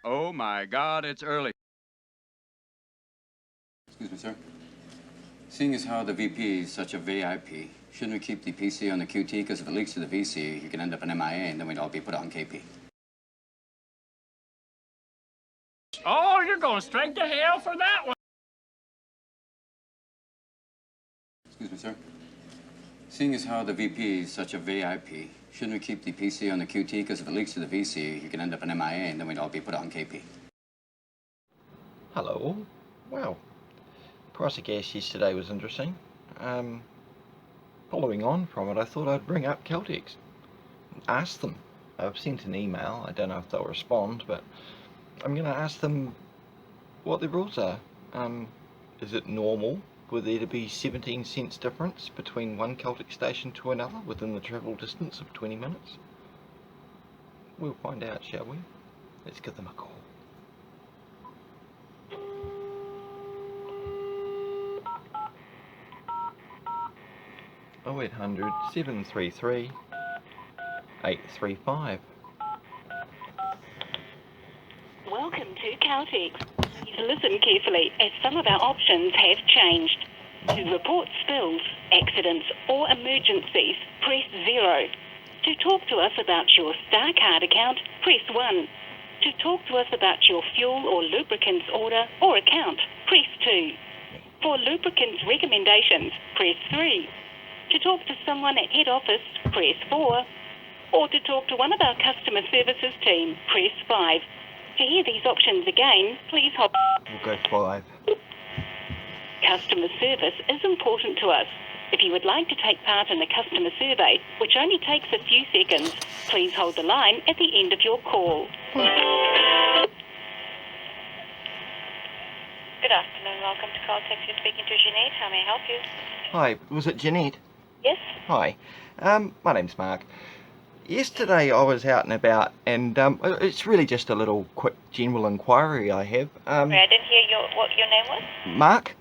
Oh my God, it's early. Excuse me, sir. Seeing as how the VP is such a VIP, shouldn't we keep the PC on the QT? Because if it leaks to the VC, you can end up an MIA and then we'd all be put on KP. Oh, you're going straight to hell for that one. Excuse me, sir. Seeing as how the VP is such a VIP, shouldn't we keep the PC on the QT? Because if it leaks to the VC, you can end up an MIA and then we'd all be put on KP. Hello. Wow. Price of gas yesterday was interesting. Following on from it, I thought I'd bring up Caltex. Ask them. I've sent an email. I don't know if they'll respond, but I'm going to ask them what the rules are. Is it normal for there to be 17 cents difference between one Caltex station to another within the travel distance of 20 minutes? We'll find out, shall we? Let's give them a call. Oh, 0800 733 835. Welcome to Caltex. Please listen carefully as some of our options have changed. To report spills, accidents or emergencies, press 0. To talk to us about your Star Card account, press 1. To talk to us about your fuel or lubricants order or account, press 2. For lubricants recommendations, press 3. To talk to someone at head office, press 4. Or to talk to one of our customer services team, press 5. To hear these options again, please hold. We'll go 5. Customer service is important to us. If you would like to take part in the customer survey, which only takes a few seconds, please hold the line at the end of your call. Good afternoon, welcome to Caltex. You're speaking to Jeanette. How may I help you? Hi, was it Jeanette? Yes? Hi, my name's Mark. Yesterday I was out and about, and it's really just a little quick general inquiry I have. Sorry, I didn't hear what your name was. Mark?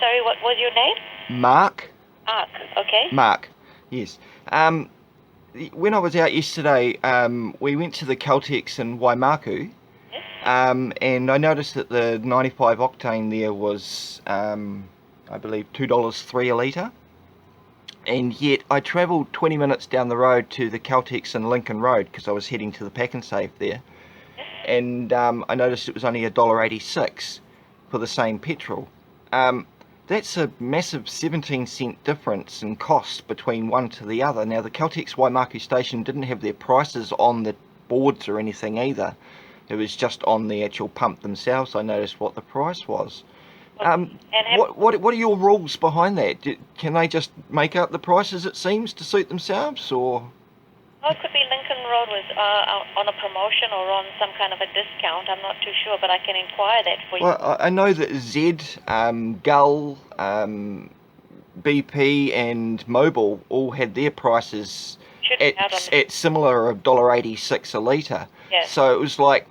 Sorry, what was your name? Mark? Mark, okay. Mark, yes. When I was out yesterday, we went to the Caltex in Waimaku, Yes? and I noticed that the 95 octane there was, I believe, $2.03 a litre. And yet I travelled 20 minutes down the road to the Caltex in Lincoln Road because I was heading to the Pack and Save there. Yes? And I noticed it was only $1.86 for the same petrol. That's a massive 17 cent difference in cost between one to the other. Now the Caltex Waimaku station didn't have their prices on the boards or anything either. It was just on the actual pump themselves I noticed what the price was. What are your rules behind that? Can they just make up the prices, it seems, to suit themselves, or? Well, it could be Lincoln Road was on a promotion or on some kind of a discount. I'm not too sure, but I can inquire that for you. Well, I know that Z, Gull, BP and Mobil all had their prices at similar $1.86 a litre. Yes. So it was like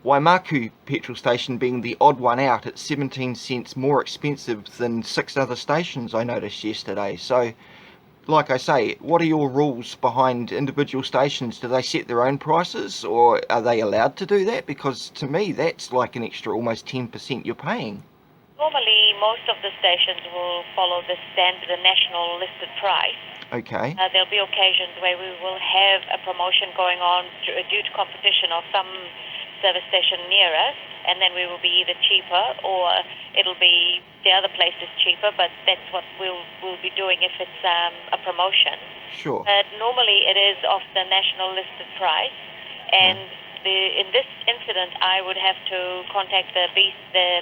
Waimaku petrol station being the odd one out at 17 cents more expensive than 6 other stations I noticed yesterday. So, like I say, what are your rules behind individual stations? Do they set their own prices, or are they allowed to do that? Because to me that's like an extra almost 10% you're paying. Normally, most of the stations will follow the national listed price. Okay. There'll be occasions where we will have a promotion going on due to competition of some service station near us, and then we will be either cheaper or it'll be the other place is cheaper, but that's what we'll be doing if it's a promotion. Sure. But normally it is off the national listed price, and in this incident I would have to contact the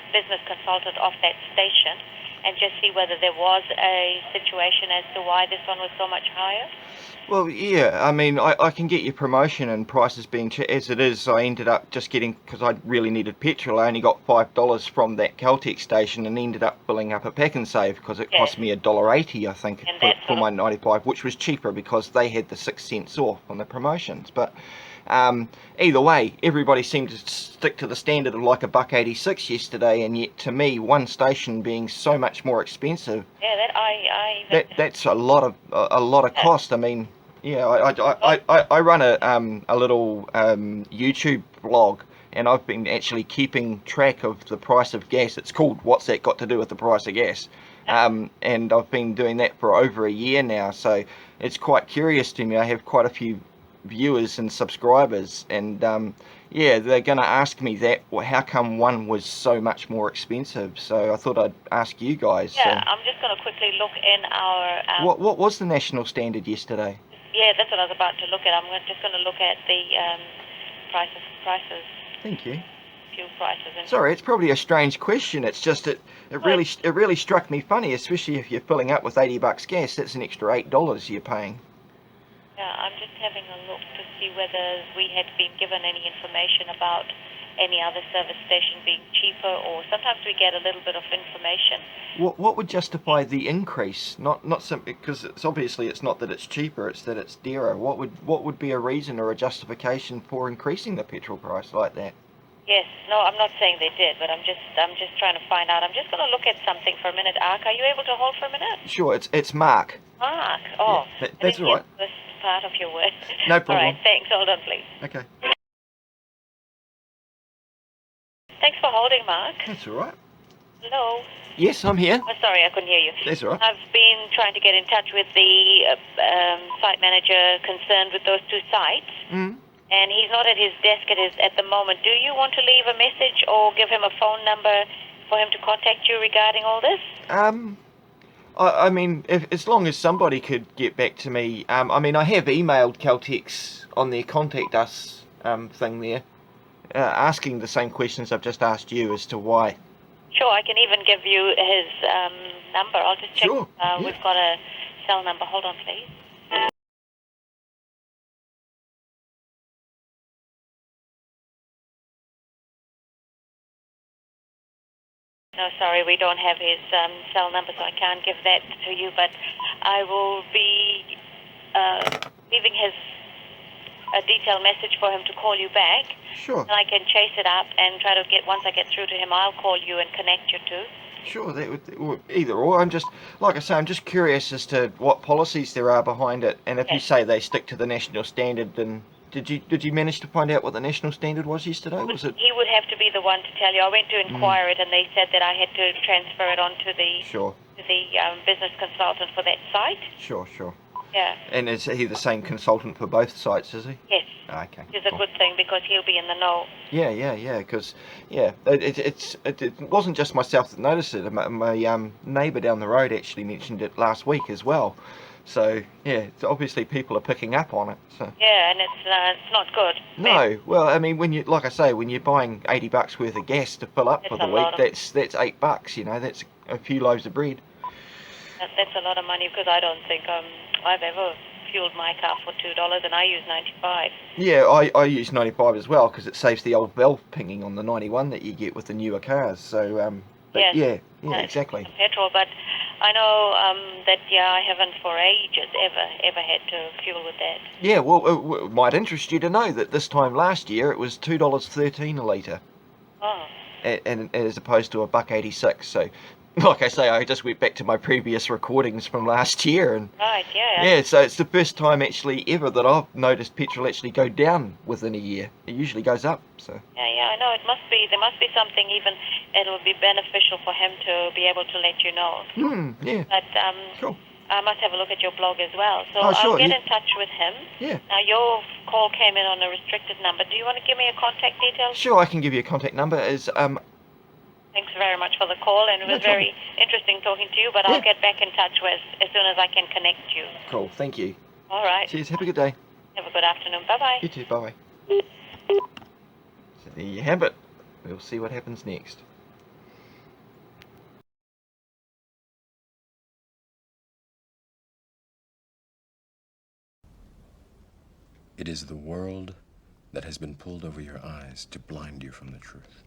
business consultant of that station and just see whether there was a situation as to why this one was so much higher. Well, yeah, I mean, I can get your promotion and prices being as it is. I ended up just getting, because I really needed petrol, I only got $5 from that Caltex station and ended up filling up a Pack and Save because it cost me $1.80, I think, for my 95, which was cheaper because they had the 6 cents off on the promotions. But either way, everybody seemed to stick to the standard of like $1.86 yesterday, and yet to me, one station being so much more expensive, that's a lot of cost. I mean, yeah, I run a little YouTube blog, and I've been actually keeping track of the price of gas. It's called What's That Got to Do with the Price of Gas? And I've been doing that for over a year now, so it's quite curious to me. I have quite a few viewers and subscribers, and yeah, they're going to ask me that, well, how come one was so much more expensive? So I thought I'd ask you guys. Yeah, I'm just going to quickly look in our... What was the national standard yesterday? Yeah, that's what I was about to look at. I'm just going to look at the prices. Thank you. Fuel prices. And Sorry, it's probably a strange question. It's just it really struck me funny, especially if you're filling up with $80 gas. That's an extra $8 you're paying. yeah, I'm just having a look to see whether we had been given any information about any other service station being cheaper, or sometimes we get a little bit of information. What would justify the increase? Not simply because it's not that it's cheaper, it's that it's dearer. What would be a reason or a justification for increasing the petrol price like that? Yes, no, I'm not saying they did, but I'm just trying to find out. I'm just going to look at something for a minute. Ark, are you able to hold for a minute? Sure, it's Mark. Mark, oh, Yeah, that's all right. This part of your word. No problem. All right, thanks. Hold on, please. Okay. Thanks for holding, Mark. That's all right. Hello. Yes, I'm here. Oh, sorry, I couldn't hear you. That's all right. I've been trying to get in touch with the site manager concerned with those two sites, and he's not at his desk at the moment. Do you want to leave a message or give him a phone number for him to contact you regarding all this? I mean, as long as somebody could get back to me. I mean, I have emailed Caltex on their contact us thing there, asking the same questions I've just asked you as to why. Sure, I can even give you his number. I'll just check. Sure, yeah. We've got a cell number. Hold on, please. No, sorry, we don't have his cell number, so I can't give that to you, but I will be leaving a detailed message for him to call you back. Sure. And I can chase it up and try to once I get through to him, I'll call you and connect you two. Sure, that would either or. I'm just, like I say, I'm just curious as to what policies there are behind it, and if you say they stick to the national standard, then did you manage to find out what the national standard was yesterday? Was it? He would have to be the one to tell you. I went to inquire it, and they said that I had to transfer it on to the business consultant for that site. Sure. Yeah. And is he the same consultant for both sites? Is he? Yes. Okay. Which is a good thing because he'll be in the know. Yeah. Because it wasn't just myself that noticed it. My neighbour down the road actually mentioned it last week as well. So yeah, obviously people are picking up on it. So. Yeah, and it's not good. No, well, I mean, when you're buying $80 worth of gas to fill up for the week, that's $8. You know, that's a few loaves of bread. That's a lot of money because I don't think I've ever fueled my car for $2, and I use 95. Yeah, I use 95 as well because it saves the old valve pinging on the 91 that you get with the newer cars. So but yes. yeah, exactly. Petrol, but I know that I haven't for ages ever had to fuel with that. Yeah, well, it might interest you to know that this time last year it was $2.13 a litre. Oh. And as opposed to $1.86. So, like I say, I just went back to my previous recordings from last year, and right, yeah. Yeah, so it's the first time actually ever that I've noticed petrol actually go down within a year. It usually goes up. So. Yeah, I know. There must be something even. It'll be beneficial for him to be able to let you know. Yeah. But cool. I must have a look at your blog as well. So sure, I'll get in touch with him. Yeah. Now, your call came in on a restricted number. Do you want to give me a contact details? Sure, I can give you a contact number. Thanks very much for the call, and it was very interesting talking to you, but I'll get back in touch as soon as I can connect you. Cool, thank you. All right. Cheers, have a good day. Have a good afternoon. Bye-bye. You too, bye-bye. So there you have it. We'll see what happens next. It is the world that has been pulled over your eyes to blind you from the truth.